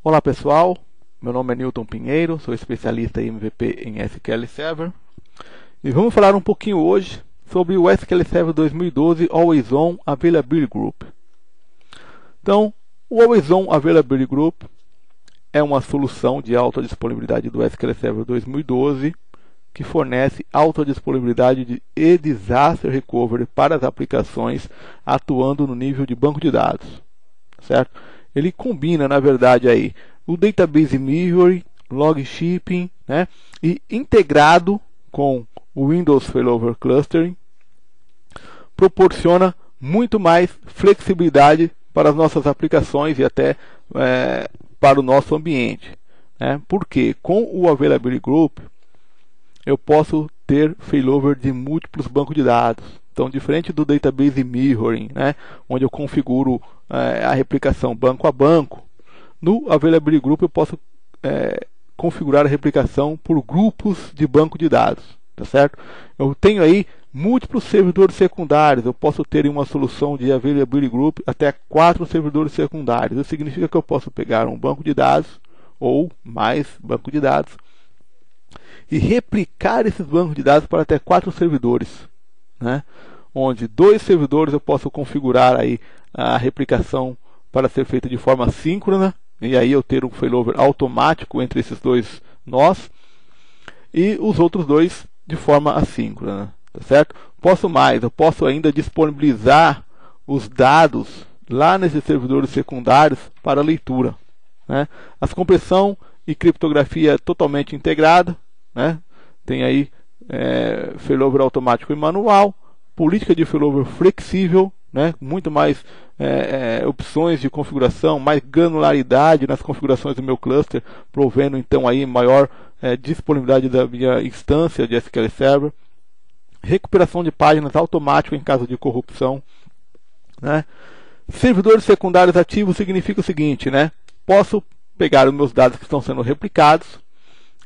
Olá pessoal, meu nome é Newton Pinheiro, sou especialista em MVP em SQL Server e vamos falar um pouquinho hoje sobre o SQL Server 2012 Always On Availability Group. Então, o Always On Availability Group é uma solução de alta disponibilidade do SQL Server 2012 que fornece alta disponibilidade e disaster recovery para as aplicações atuando no nível de banco de dados, certo? Ele combina, na verdade, aí o Database Memory, Log Shipping, né? E integrado com o Windows Failover Clustering, proporciona muito mais flexibilidade para as nossas aplicações e até para o nosso ambiente, né? Porque com o Availability Group eu posso ter failover de múltiplos bancos de dados. Então, diferente do Database Mirroring, né, onde eu configuro a replicação banco a banco, no Availability Group eu posso configurar a replicação por grupos de banco de dados, tá certo? Eu tenho aí múltiplos servidores secundários. Eu posso ter em uma solução de Availability Group até 4 servidores secundários. Isso significa que eu posso pegar um banco de dados ou mais banco de dados e replicar esses bancos de dados para até 4 servidores, né? Onde 2 servidores eu posso configurar aí a replicação para ser feita de forma síncrona, e aí eu ter um failover automático entre esses 2 nós, e os outros 2 de forma assíncrona, tá certo? Posso mais, eu posso ainda disponibilizar os dados lá nesses servidores secundários para leitura, né? As compressão e criptografia totalmente integrada, né? Tem aí failover automático e manual, política de failover flexível, né? Muito mais opções de configuração, mais granularidade nas configurações do meu cluster, provendo então aí maior disponibilidade da minha instância de SQL Server, recuperação de páginas automática em caso de corrupção, né? Servidores secundários ativos significa o seguinte, né? Posso pegar os meus dados que estão sendo replicados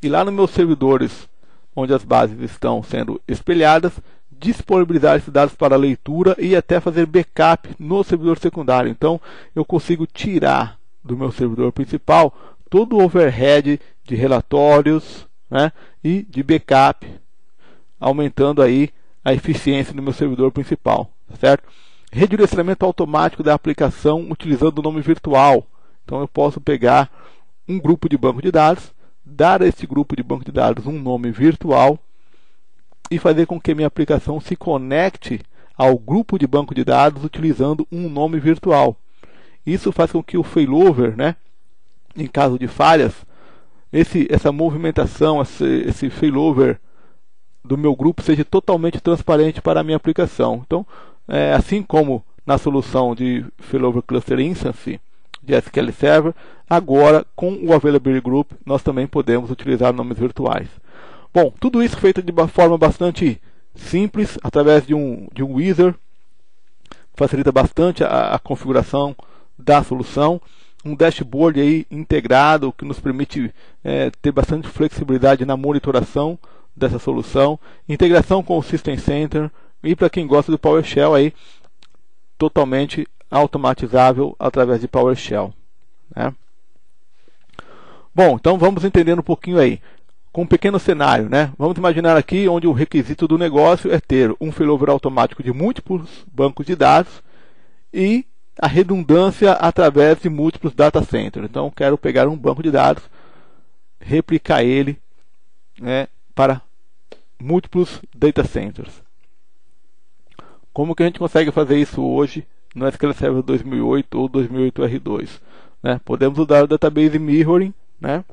e lá nos meus servidores, onde as bases estão sendo espelhadas, disponibilizar esses dados para leitura e até fazer backup no servidor secundário. Então, eu consigo tirar do meu servidor principal todo o overhead de relatórios, né, e de backup, aumentando aí a eficiência do meu servidor principal, certo? Redirecionamento automático da aplicação utilizando o nome virtual. Então, eu posso pegar um grupo de banco de dados, dar a esse grupo de banco de dados um nome virtual e fazer com que minha aplicação se conecte ao grupo de banco de dados utilizando um nome virtual. Isso faz com que o failover, né, em caso de falhas, essa movimentação, esse failover do meu grupo seja totalmente transparente para a minha aplicação. Então, assim como na solução de Failover Cluster Instance de SQL Server, agora com o Availability Group nós também podemos utilizar nomes virtuais. Bom, tudo isso feito de uma forma bastante simples, através de um wizard, facilita bastante a configuração da solução, um dashboard aí integrado que nos permite ter bastante flexibilidade na monitoração dessa solução, integração com o System Center e para quem gosta do PowerShell aí, totalmente automatizável através de PowerShell, né? Bom, então vamos entender um pouquinho aí, com um pequeno cenário, né? Vamos imaginar aqui onde o requisito do negócio é ter um failover automático de múltiplos bancos de dados e a redundância através de múltiplos data centers. Então, quero pegar um banco de dados, replicar ele, né, para múltiplos data centers. Como que a gente consegue fazer isso hoje no SQL Server 2008 ou 2008 R2? Né? Podemos usar o Database Mirroring, né?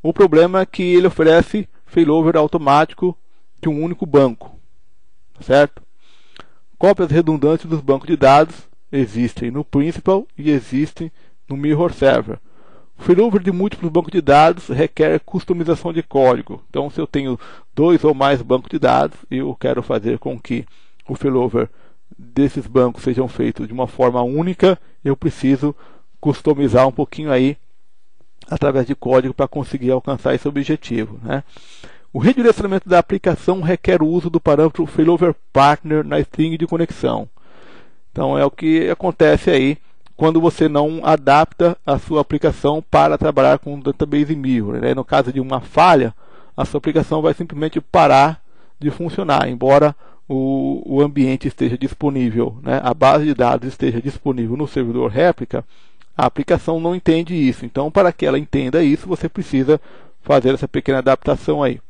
O problema é que ele oferece failover automático de um único banco, certo? Cópias redundantes dos bancos de dados existem no Principal e existem no Mirror Server. O failover de múltiplos bancos de dados requer customização de código. Então, se eu tenho 2 ou mais bancos de dados e eu quero fazer com que o failover desses bancos sejam feitos de uma forma única, eu preciso customizar um pouquinho aí através de código para conseguir alcançar esse objetivo, né? O redirecionamento da aplicação requer o uso do parâmetro failover partner na string de conexão. Então é o que acontece aí quando você não adapta a sua aplicação para trabalhar com Database Mirror, né? No caso de uma falha, a sua aplicação vai simplesmente parar de funcionar, embora o ambiente esteja disponível, né? A base de dados esteja disponível no servidor réplica, a aplicação não entende isso. Então, para que ela entenda isso, você precisa fazer essa pequena adaptação aí.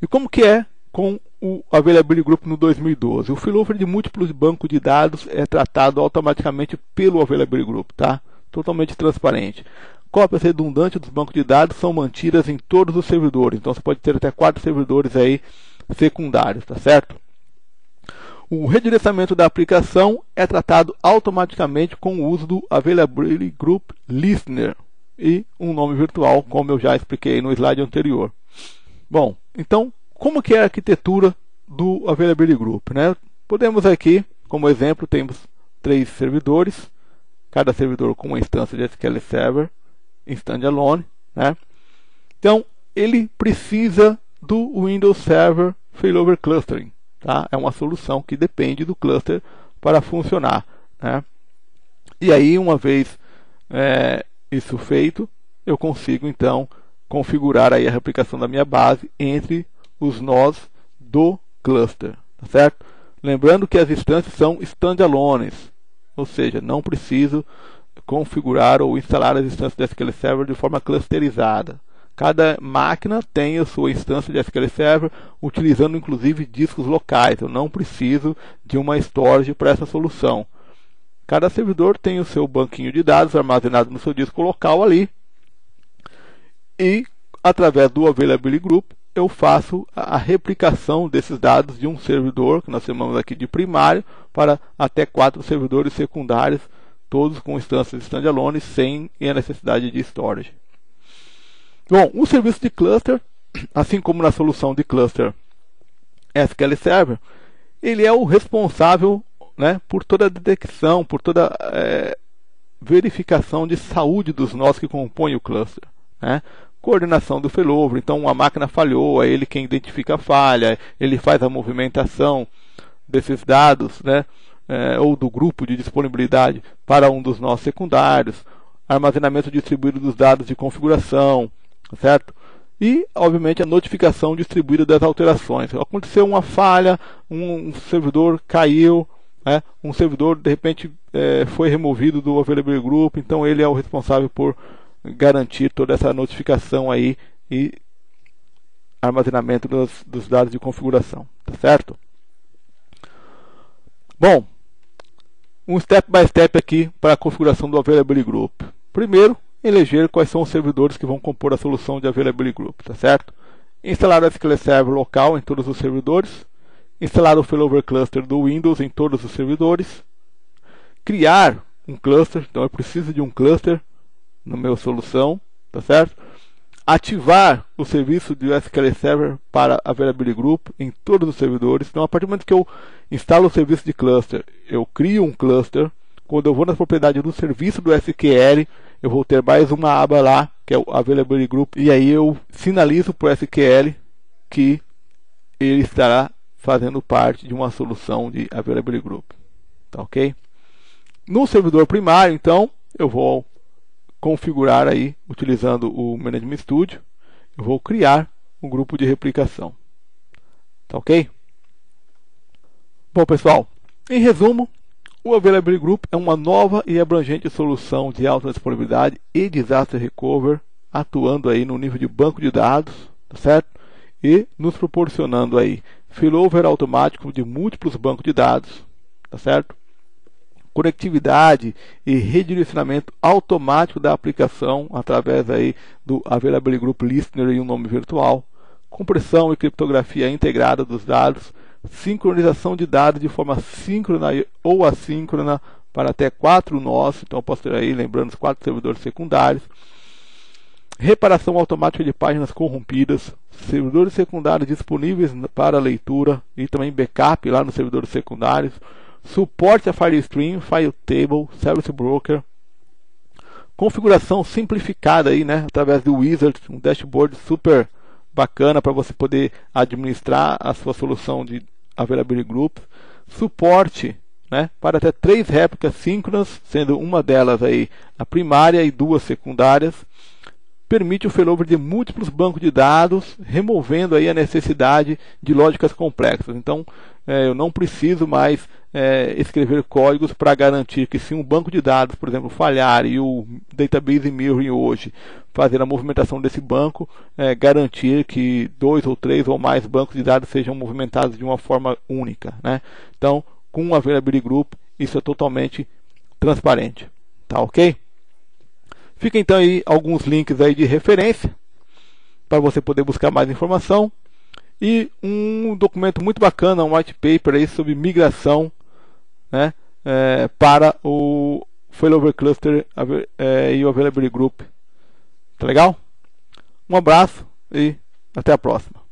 E como que é com o Availability Group no 2012? O failover de múltiplos bancos de dados é tratado automaticamente pelo Availability Group, tá? Totalmente transparente. Cópias redundantes dos bancos de dados são mantidas em todos os servidores. Então você pode ter até 4 servidores aí secundários, tá certo? O redirecionamento da aplicação é tratado automaticamente com o uso do Availability Group Listener e um nome virtual, como eu já expliquei no slide anterior. Bom, então, como que é a arquitetura do Availability Group, né? Podemos aqui, como exemplo, temos 3 servidores, cada servidor com uma instância de SQL Server standalone, né? Então, ele precisa do Windows Server Failover Clustering, tá? É uma solução que depende do cluster para funcionar, né? E aí, uma vez isso feito, eu consigo então configurar aí a replicação da minha base entre os nós do cluster, tá certo? Lembrando que as instâncias são standalones, ou seja, não preciso configurar ou instalar as instâncias de SQL Server de forma clusterizada. Cada máquina tem a sua instância de SQL Server, utilizando inclusive discos locais. Eu não preciso de uma storage para essa solução. Cada servidor tem o seu banquinho de dados armazenado no seu disco local ali. E, através do Availability Group, eu faço a replicação desses dados de um servidor, que nós chamamos aqui de primário, para até 4 servidores secundários, todos com instâncias standalone, sem a necessidade de storage. Bom, o serviço de cluster, assim como na solução de cluster SQL Server, ele é o responsável, né, por toda a detecção, por toda a verificação de saúde dos nós que compõem o cluster, né? Coordenação do failover, então uma máquina falhou, é ele quem identifica a falha, ele faz a movimentação desses dados, né, ou do grupo de disponibilidade para um dos nós secundários, armazenamento distribuído dos dados de configuração, certo? E, obviamente, a notificação distribuída das alterações. Aconteceu uma falha, um servidor caiu, né? Um servidor, de repente, foi removido do Availability Group, então ele é o responsável por garantir toda essa notificação aí e armazenamento dos dados de configuração, tá certo? Bom, um step by step aqui para a configuração do Availability Group. Primeiro, eleger quais são os servidores que vão compor a solução de Availability Group, tá certo? Instalar o SQL Server local em todos os servidores, instalar o Failover Cluster do Windows em todos os servidores, criar um cluster, então eu preciso de um cluster na minha solução, tá certo? Ativar o serviço de SQL Server para Availability Group em todos os servidores. Então, a partir do momento que eu instalo o serviço de cluster, eu crio um cluster. Quando eu vou na propriedade do serviço do SQL, eu vou ter mais uma aba lá, que é o Availability Group, e aí eu sinalizo para o SQL que ele estará fazendo parte de uma solução de Availability Group, tá ok? No servidor primário, então, eu vou configurar aí, utilizando o Management Studio, eu vou criar um grupo de replicação, tá ok? Bom, pessoal, em resumo, o Availability Group é uma nova e abrangente solução de alta disponibilidade e disaster recovery, atuando aí no nível de banco de dados, tá certo? E nos proporcionando aí failover automático de múltiplos bancos de dados, tá certo? Conectividade e redirecionamento automático da aplicação através aí do Availability Group Listener e um nome virtual, compressão e criptografia integrada dos dados, sincronização de dados de forma síncrona ou assíncrona para até 4 nós, então eu posso ter aí, lembrando, os 4 servidores secundários, reparação automática de páginas corrompidas, servidores secundários disponíveis para leitura e também backup lá nos servidores secundários, suporte a FileStream, FileTable, Service Broker, configuração simplificada aí, né, através do Wizard, um dashboard super bacana para você poder administrar a sua solução de Availability Group, suporte né, para até 3 réplicas síncronas, sendo uma delas aí a primária e 2 secundárias. Permite o failover de múltiplos bancos de dados, removendo aí a necessidade de lógicas complexas. Então, eu não preciso mais escrever códigos para garantir que, se um banco de dados, por exemplo, falhar e o Database Mirroring hoje fazer a movimentação desse banco, garantir que 2 ou 3 ou mais bancos de dados sejam movimentados de uma forma única, né? Então, com o Availability Group, isso é totalmente transparente. Tá ok? Fica então aí alguns links aí de referência para você poder buscar mais informação, e um documento muito bacana, um white paper aí sobre migração, né, para o Failover Cluster e o Availability Group. Tá legal? Um abraço e até a próxima.